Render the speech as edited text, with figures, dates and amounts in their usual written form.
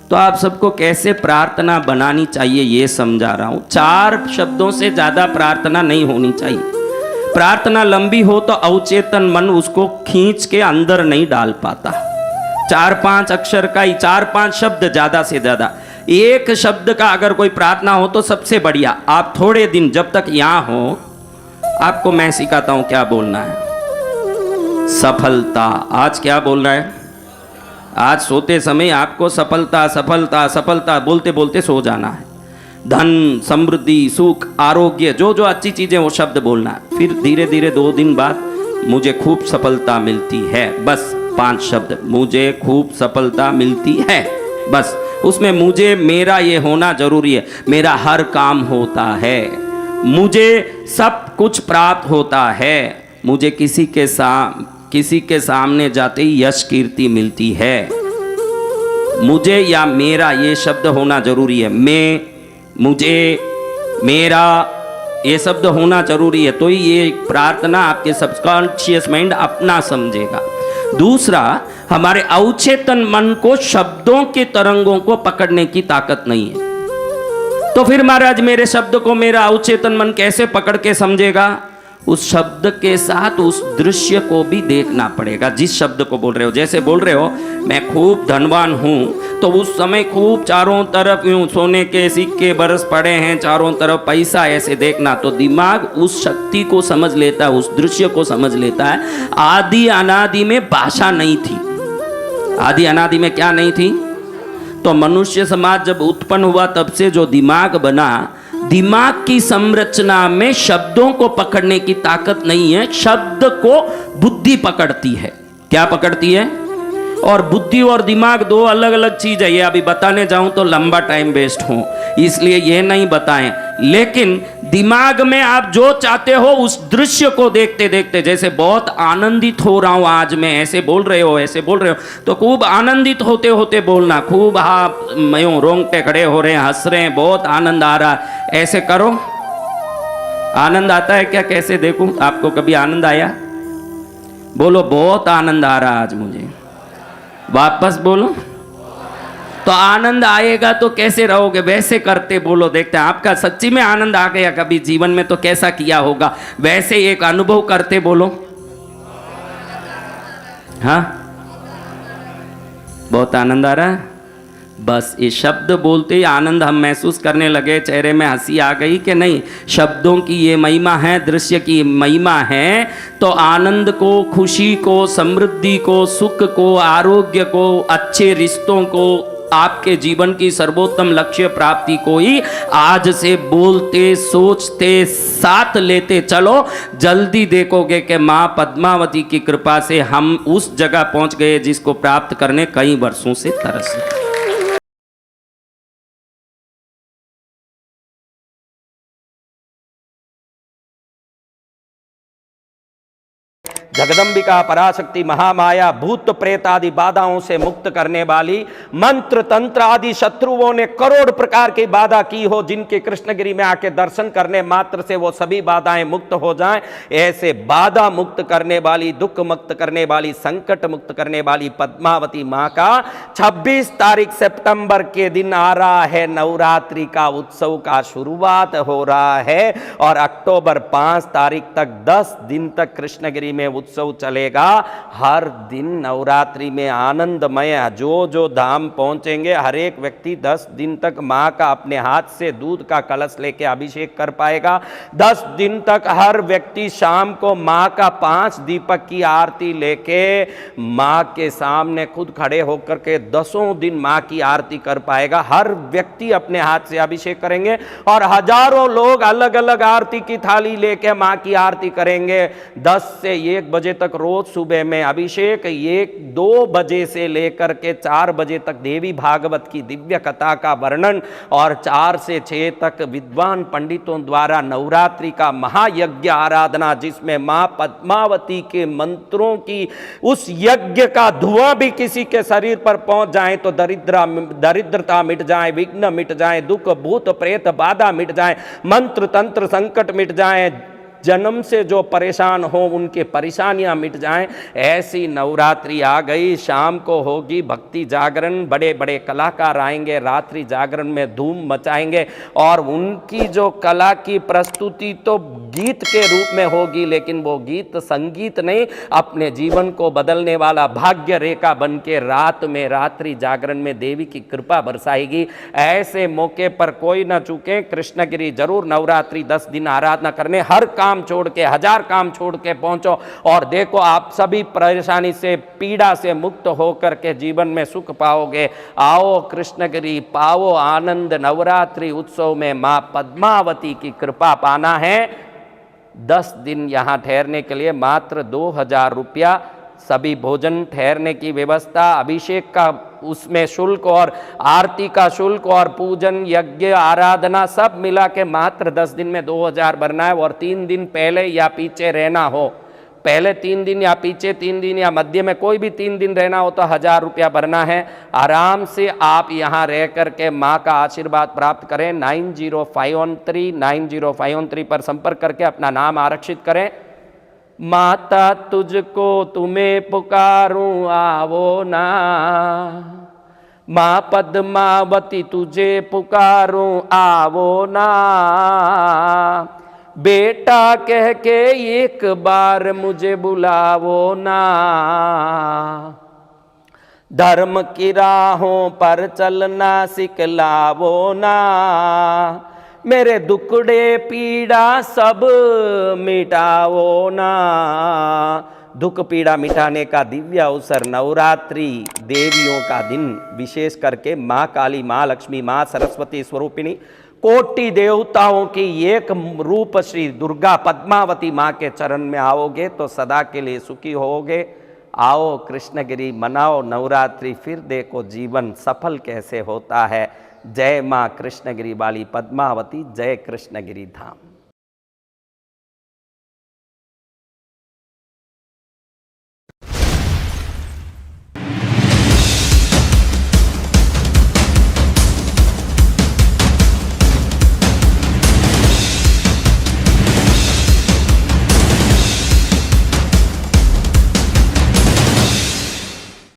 तो आप सबको कैसे प्रार्थना बनानी चाहिए ये समझा रहा हूं। 4 शब्दों से ज्यादा प्रार्थना नहीं होनी चाहिए। प्रार्थना लंबी हो तो अवचेतन मन उसको खींच के अंदर नहीं डाल पाता। 4-5 अक्षर का ही 4-5 शब्द ज्यादा से ज्यादा। एक शब्द का अगर कोई प्रार्थना हो तो सबसे बढ़िया। आप थोड़े दिन जब तक यहां हो, आपको मैं सिखाता हूं क्या बोलना है। सफलता। आज क्या बोलना है? आज सोते समय आपको सफलता सफलता सफलता बोलते बोलते सो जाना है। धन, समृद्धि, सुख, आरोग्य, जो जो अच्छी चीजें वो शब्द बोलना है। फिर धीरे धीरे 2 दिन बाद मुझे खूब सफलता मिलती है, बस 5 शब्द। मुझे खूब सफलता मिलती है, बस। उसमें मुझे, मेरा ये होना जरूरी है। मेरा हर काम होता है, मुझे सब कुछ प्राप्त होता है, मुझे किसी के सामने जाते ही यश कीर्ति मिलती है। मुझे या मेरा ये शब्द होना जरूरी है। मैं, मुझे, मेरा ये शब्द होना जरूरी है। तो ये प्रार्थना आपके सबकॉन्शियस माइंड अपना समझेगा। दूसरा, हमारे अवचेतन मन को शब्दों के तरंगों को पकड़ने की ताकत नहीं है। तो फिर महाराज मेरे शब्द को मेरा अवचेतन मन कैसे पकड़ के समझेगा? उस शब्द के साथ उस दृश्य को भी देखना पड़ेगा जिस शब्द को बोल रहे हो। जैसे बोल रहे हो मैं खूब धनवान हूं, तो उस समय खूब चारों तरफ यूं सोने के सिक्के बरस पड़े हैं, चारों तरफ पैसा, ऐसे देखना। तो दिमाग उस शक्ति को समझ लेता है, उस दृश्य को समझ लेता है। आदि अनादि में भाषा नहीं थी। आदि अनादि में क्या नहीं थी? तो मनुष्य समाज जब उत्पन्न हुआ तब से जो दिमाग बना, दिमाग की संरचना में शब्दों को पकड़ने की ताकत नहीं है। शब्द को बुद्धि पकड़ती है। क्या पकड़ती है? और बुद्धि और दिमाग 2 अलग अलग चीज है। ये अभी बताने जाऊं तो लंबा टाइम वेस्ट हो, इसलिए ये नहीं बताएं। लेकिन दिमाग में आप जो चाहते हो उस दृश्य को देखते देखते, जैसे बहुत आनंदित हो रहा हूं आज मैं, ऐसे बोल रहे हो, ऐसे बोल रहे हो, तो खूब आनंदित होते होते बोलना। खूब मैं रोंगटे खड़े हो रहे हैं, हंस रहे हैं, बहुत आनंद आ रहा है, ऐसे करो। आनंद आता है क्या? कैसे देखूं? आपको कभी आनंद आया? बोलो बहुत आनंद आ रहा आज मुझे। वापस बोलो। तो आनंद आएगा तो कैसे रहोगे? वैसे करते बोलो, देखते हैं आपका सच्ची में आनंद आ गया कभी जीवन में तो कैसा किया होगा। वैसे एक अनुभव करते बोलो। हाँ, बहुत आनंद आ रहा है। बस ये शब्द बोलते ही आनंद हम महसूस करने लगे, चेहरे में हंसी आ गई कि नहीं? शब्दों की ये महिमा है, दृश्य की महिमा है। तो आनंद को, खुशी को, समृद्धि को, सुख को, आरोग्य को, अच्छे रिश्तों को, आपके जीवन की सर्वोत्तम लक्ष्य प्राप्ति को ही आज से बोलते, सोचते, साथ लेते चलो। जल्दी देखोगे कि माँ पद्मावती की कृपा से हम उस जगह पहुंच गए जिसको प्राप्त करने कई वर्षों से तरस रहे। जगदम्बिका पराशक्ति महामाया भूत प्रेत आदि बाधाओं से मुक्त करने वाली, मंत्र तंत्र आदि शत्रुओं ने करोड़ प्रकार की बाधा की हो, जिनके कृष्णगिरी में आके दर्शन करने मात्र से वो सभी बाधाएं मुक्त हो जाएं, ऐसे बाधा मुक्त करने वाली, दुख मुक्त करने वाली, संकट मुक्त करने वाली पद्मावती मां का 26 तारीख सितंबर के दिन आ रहा है। नवरात्रि का उत्सव का शुरुआत हो रहा है और अक्टूबर 5 तारीख तक 10 दिन तक कृष्णगिरी में उत्सव चलेगा। हर दिन नवरात्रि में आनंदमय, जो जो धाम पहुंचेंगे हर एक व्यक्ति 10 दिन तक मां का अपने हाथ से दूध का कलश लेके अभिषेक कर पाएगा। 10 दिन तक हर व्यक्ति शाम को मां का 5 दीपक की आरती लेके मां के सामने खुद खड़े होकर के 10 दिन मां की आरती कर पाएगा। हर व्यक्ति अपने हाथ से अभिषेक करेंगे और हजारों लोग अलग अलग आरती की थाली लेके मां की आरती करेंगे। 10 से 1 बजे तक रोज सुबह में अभिषेक, 1-2 बजे से लेकर के 4 बजे तक देवी भागवत की दिव्य कथा का वर्णन और 4 से 6 तक विद्वान पंडितों द्वारा नवरात्रि का महायज्ञ आराधना, जिसमें मां पद्मावती के मंत्रों की उस यज्ञ का धुआं भी किसी के शरीर पर पहुंच जाए तो दरिद्रता मिट जाए, विघ्न मिट जाए, दुख भूत प्रेत बाधा मिट जाए, मंत्र तंत्र संकट मिट जाए, जन्म से जो परेशान हो उनकी परेशानियां मिट जाएं, ऐसी नवरात्रि आ गई। शाम को होगी भक्ति जागरण, बड़े बड़े कलाकार आएंगे, रात्रि जागरण में धूम मचाएंगे और उनकी जो कला की प्रस्तुति तो गीत के रूप में होगी, लेकिन वो गीत संगीत नहीं, अपने जीवन को बदलने वाला भाग्य रेखा बन के रात में रात्रि जागरण में देवी की कृपा बरसाएगी। ऐसे मौके पर कोई ना चूके, कृष्णगिरी जरूर नवरात्रि 10 दिन आराधना करने, हर काम छोड़ के, 1000 काम छोड़ के पहुंचो और देखो आप सभी परेशानी से, पीड़ा से मुक्त होकर के जीवन में सुख पाओगे। आओ कृष्णगिरी, पाओ आनंद। नवरात्रि उत्सव में मां पद्मावती की कृपा पाना है। 10 दिन यहाँ ठहरने के लिए मात्र 2000 रुपया, सभी भोजन ठहरने की व्यवस्था, अभिषेक का उसमें शुल्क और आरती का शुल्क और पूजन यज्ञ आराधना सब मिला के मात्र 10 दिन में 2000 भरना है। और 3 दिन पहले या पीछे रहना हो, पहले 3 दिन या पीछे 3 दिन या मध्य में कोई भी 3 दिन रहना हो तो 1000 रुपया भरना है। आराम से आप यहाँ रह करके माँ का आशीर्वाद प्राप्त करें। 9051390513 पर संपर्क करके अपना नाम आरक्षित करें। माता तुझको तुम्हें पुकारूं आवो ना, माँ पद्मावती तुझे पुकारूं आवो ना, बेटा कह के एक बार मुझे बुलावो ना, धर्म की राहों पर चलना सिखलावो ना, मेरे दुखड़े पीड़ा सब मिटाओ ना। दुख पीड़ा मिटाने का दिव्य अवसर, नवरात्रि देवियों का दिन, विशेष करके माँ काली, माँ लक्ष्मी, माँ सरस्वती स्वरूपिणी, कोटि देवताओं की एक रूप श्री दुर्गा पद्मावती माँ के चरण में आओगे तो सदा के लिए सुखी होगे। आओ कृष्णगिरी मनाओ नवरात्रि, फिर देखो जीवन सफल कैसे होता है। जय माँ कृष्णगिरी वाली पद्मावती, जय कृष्णगिरी धाम।